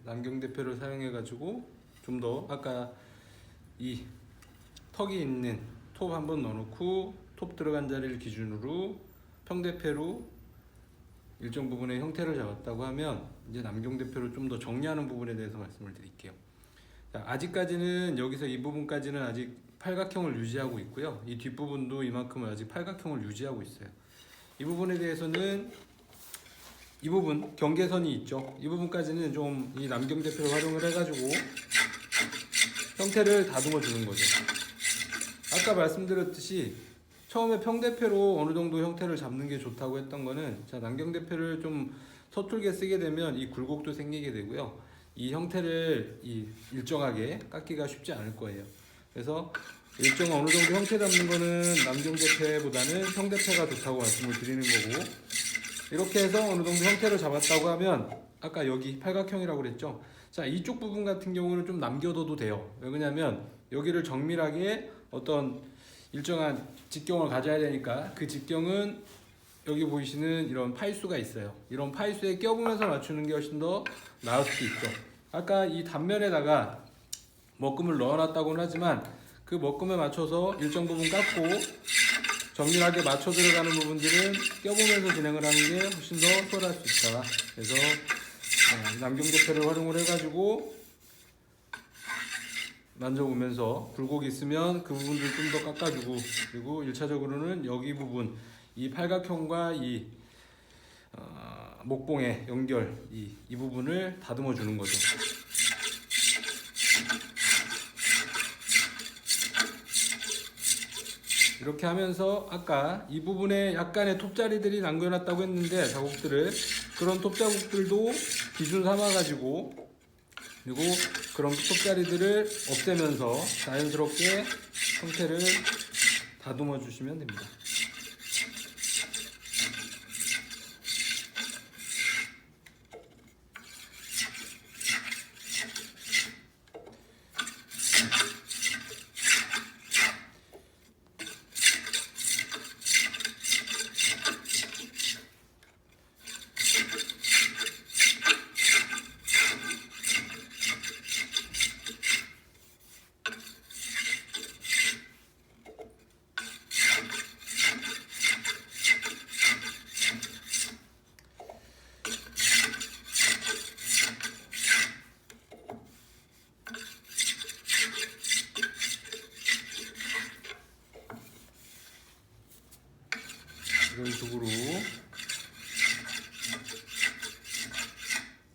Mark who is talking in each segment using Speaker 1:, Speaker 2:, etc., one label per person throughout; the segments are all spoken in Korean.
Speaker 1: 남경대표를 사용해 가지고 좀 더 아까 이 턱이 있는 톱 한번 넣어놓고 톱 들어간 자리를 기준으로 평대패로 일정 부분의 형태를 잡았다고 하면 이제 남경대표를 좀 더 정리하는 부분에 대해서 말씀을 드릴게요. 자, 아직까지는 여기서 이 부분까지는 아직 팔각형을 유지하고 있고요. 이 뒷부분도 이만큼은 아직 팔각형을 유지하고 있어요. 이 부분에 대해서는 이 부분 경계선이 있죠. 이 부분까지는 좀 이 남경대표를 활용을 해가지고 형태를 다듬어 주는 거죠. 아까 말씀드렸듯이 처음에 평대표로 어느 정도 형태를 잡는 게 좋다고 했던 거는, 자, 남경대표를 좀 서툴게 쓰게 되면 이 굴곡도 생기게 되고요. 이 형태를 일정하게 깎기가 쉽지 않을 거예요. 그래서 일정 어느 정도 형태 잡는 거는 남경대표보다는 평대표가 좋다고 말씀을 드리는 거고, 이렇게 해서 어느 정도 형태를 잡았다고 하면 아까 여기 팔각형이라고 그랬죠. 자, 이쪽 부분 같은 경우는 좀 남겨둬도 돼요. 왜냐면 여기를 정밀하게 어떤 일정한 직경을 가져야 되니까 그 직경은 여기 보이시는 이런 파이수가 있어요. 이런 파이수에 껴보면서 맞추는 게 훨씬 더 나을 수도 있죠. 아까 이 단면에다가 먹금을 넣어놨다고는 하지만 그 먹금에 맞춰서 일정 부분 깎고 정밀하게 맞춰 들어가는 부분들은 껴보면서 진행을 하는 게 훨씬 더 수월할 수 있다. 그래서 남경대표를 활용을 해가지고 만져보면서 굴곡이 있으면 그 부분들 좀 더 깎아주고, 그리고 1차적으로는 여기 부분 이 팔각형과 이 목봉의 연결 이 부분을 다듬어 주는 거죠. 이렇게 하면서 아까 이 부분에 약간의 톱자리들이 남겨놨다고 했는데 자국들을, 그런 톱자국들도 기준 삼아 가지고, 그리고 그런 톱자리들을 없애면서 자연스럽게 형태를 다듬어 주시면 됩니다. 이런 식으로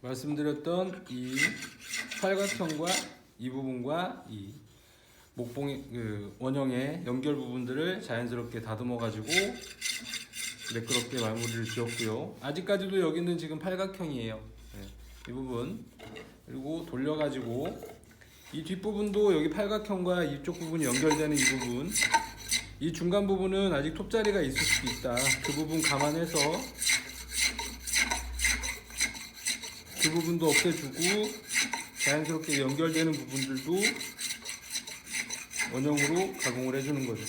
Speaker 1: 말씀드렸던 이 팔각형과 이 부분과 이 목봉의 원형의 연결 부분들을 자연스럽게 다듬어 가지고 매끄럽게 마무리를 지었고요. 아직까지도 여기는 지금 팔각형이에요. 이 부분, 그리고 돌려 가지고 이 뒷부분도 여기 팔각형과 이쪽 부분이 연결되는 이 부분, 이 중간 부분은 아직 톱자리가 있을 수도 있다. 그 부분 감안해서 그 부분도 없애주고 자연스럽게 연결되는 부분들도 원형으로 가공을 해주는 거죠.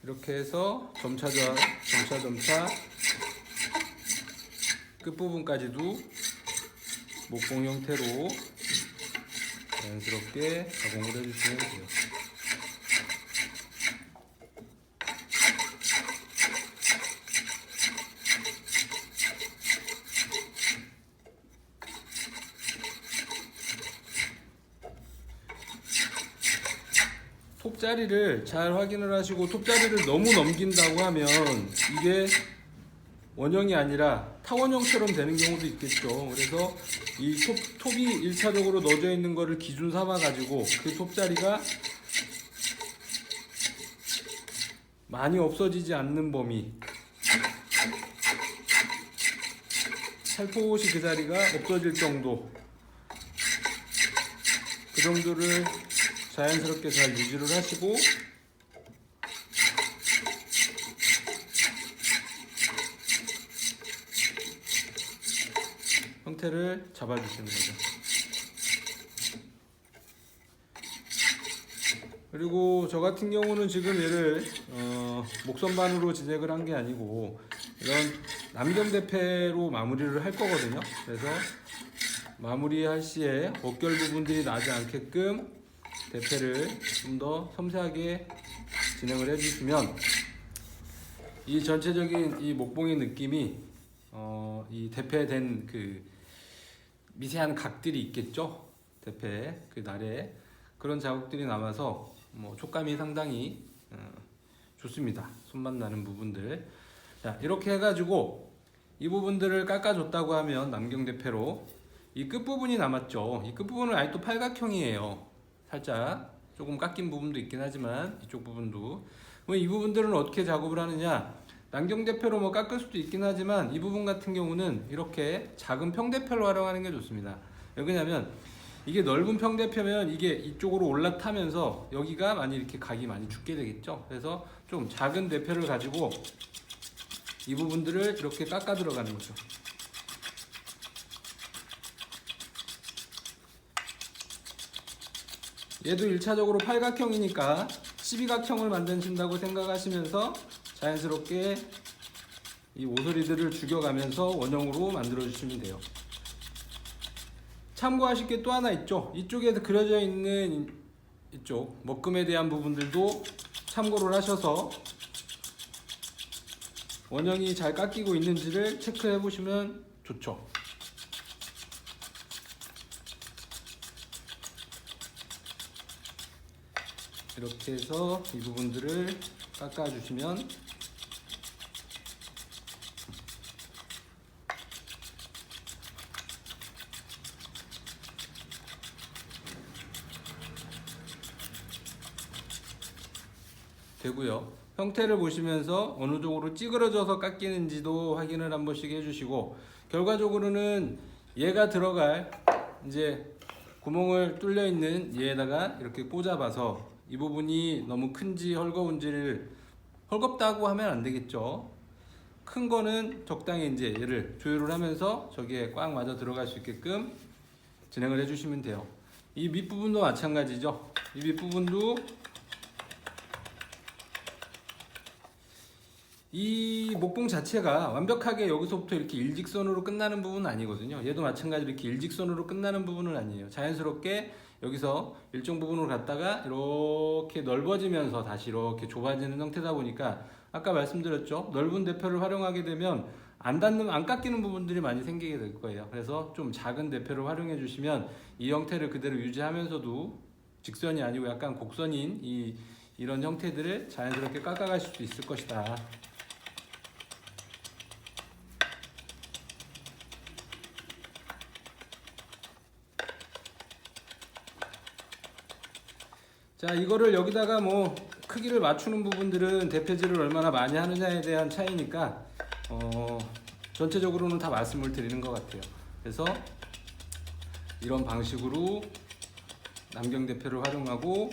Speaker 1: 이렇게 해서 점차 끝부분까지도 목봉 형태로 자연스럽게 가공을 해주시면 돼요. 톱자리를 잘 확인을 하시고, 톱자리를 너무 넘긴다고 하면 이게 원형이 아니라 타원형처럼 되는 경우도 있겠죠. 그래서 이 톱이 1차적으로 넣어져 있는 거를 기준 삼아 가지고 그 톱자리가 많이 없어지지 않는 범위, 살포시 그 자리가 없어질 정도, 그 정도를 자연스럽게 잘 유지를 하시고 형태를 잡아주시는 거죠. 그리고 저 같은 경우는 지금 얘를 목선반으로 진행을 한 게 아니고 이런 남경대패로 마무리를 할 거거든요. 그래서 마무리할 시에 어결 부분들이 나지 않게끔 대패를 좀 더 섬세하게 진행을 해주시면 이 전체적인 이 목봉의 느낌이 이 대패된 그 미세한 각들이 있겠죠. 대패 그 날에 그런 자국들이 남아서 촉감이 상당히 좋습니다. 손맛 나는 부분들. 자, 이렇게 해가지고 이 부분들을 깎아줬다고 하면 남경대패로 이 끝부분이 남았죠. 이 끝부분은 아직 또 팔각형이에요. 살짝 조금 깎인 부분도 있긴 하지만 이쪽 부분도. 그럼 이 부분들은 어떻게 작업을 하느냐? 남경대패로 깎을 수도 있긴 하지만 이 부분 같은 경우는 이렇게 작은 평대패로 활용하는 게 좋습니다. 왜냐면 이게 넓은 평대표면 이게 이쪽으로 올라타면서 여기가 많이 이렇게 각이 많이 죽게 되겠죠. 그래서 좀 작은 대표를 가지고 이 부분들을 이렇게 깎아 들어가는 거죠. 얘도 1차적으로 팔각형이니까 12각형을 만드신다고 생각하시면서 자연스럽게 이 오소리들을 죽여가면서 원형으로 만들어 주시면 돼요. 참고하실 게 또 하나 있죠. 이쪽에 그려져 있는 이쪽 먹금에 대한 부분들도 참고를 하셔서 원형이 잘 깎이고 있는지를 체크해 보시면 좋죠. 이렇게 해서 이 부분들을 깎아 주시면 되고요. 형태를 보시면서 어느 쪽으로 찌그러져서 깎이는지도 확인을 한 번씩 해주시고, 결과적으로는 얘가 들어갈 이제 구멍을 뚫려 있는 얘에다가 이렇게 꽂아봐서 이 부분이 너무 큰지 헐거운지를, 헐겁다고 하면 안 되겠죠. 큰 거는 적당히 이제 얘를 조율을 하면서 저기에 꽉 맞아 들어갈 수 있게끔 진행을 해주시면 돼요. 이 밑부분도 마찬가지죠. 이 밑부분도 이 목봉 자체가 완벽하게 여기서부터 이렇게 일직선으로 끝나는 부분은 아니거든요. 얘도 마찬가지로 이렇게 일직선으로 끝나는 부분은 아니에요. 자연스럽게 여기서 일정 부분으로 갔다가 이렇게 넓어지면서 다시 이렇게 좁아지는 형태다 보니까 아까 말씀드렸죠. 넓은 대표를 활용하게 되면 안 깎이는 부분들이 많이 생기게 될 거예요. 그래서 좀 작은 대표를 활용해 주시면 이 형태를 그대로 유지하면서도 직선이 아니고 약간 곡선인 이런 형태들을 자연스럽게 깎아갈 수 있을 것이다. 자, 이거를 여기다가 크기를 맞추는 부분들은 대패질을 얼마나 많이 하느냐에 대한 차이니까 전체적으로는 다 말씀을 드리는 것 같아요. 그래서 이런 방식으로 남경대패를 활용하고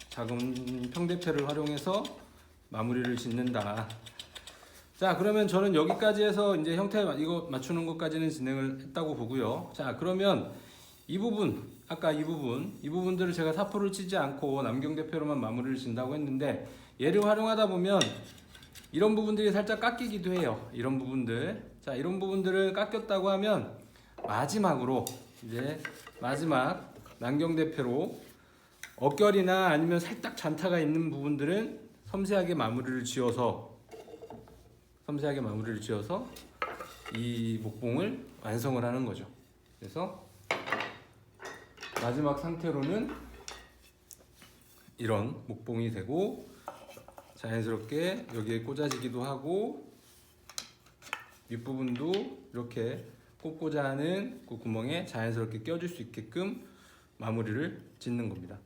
Speaker 1: 작은 평대패를 활용해서 마무리를 짓는다. 자, 그러면 저는 여기까지 해서 이제 형태 이거 맞추는 것까지는 진행을 했다고 보고요. 자, 그러면 이 부분, 아까 이 부분들을 제가 사포를 치지 않고 남경대표로만 마무리를 진다고 했는데, 얘를 활용하다 보면 이런 부분들이 살짝 깎이기도 해요. 이런 부분들. 자, 이런 부분들을 깎였다고 하면 마지막으로 이제 마지막 남경대표로 어결이나 아니면 살짝 잔타가 있는 부분들은 섬세하게 마무리를 지어서 이 목봉을 완성을 하는 거죠. 그래서 마지막 상태로는 이런 목봉이 되고 자연스럽게 여기에 꽂아지기도 하고 윗부분도 이렇게 꽂고자 하는 그 구멍에 자연스럽게 껴줄 수 있게끔 마무리를 짓는 겁니다.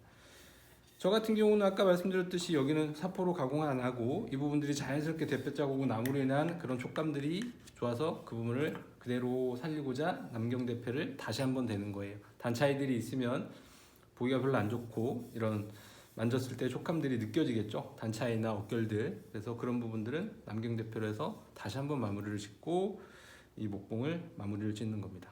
Speaker 1: 저 같은 경우는 아까 말씀드렸듯이 여기는 사포로 가공 안 하고 이 부분들이 자연스럽게 대패 자국으로 나무로 인한 그런 촉감들이 좋아서 그 부분을 그대로 살리고자 남경대패를 다시 한번 대는 거예요. 단차이들이 있으면 보기가 별로 안 좋고 이런 만졌을 때 촉감들이 느껴지겠죠. 단차이나 어결들. 그래서 그런 부분들은 남경 대표로 해서 다시 한번 마무리를 짓고 이 목봉을 마무리를 짓는 겁니다.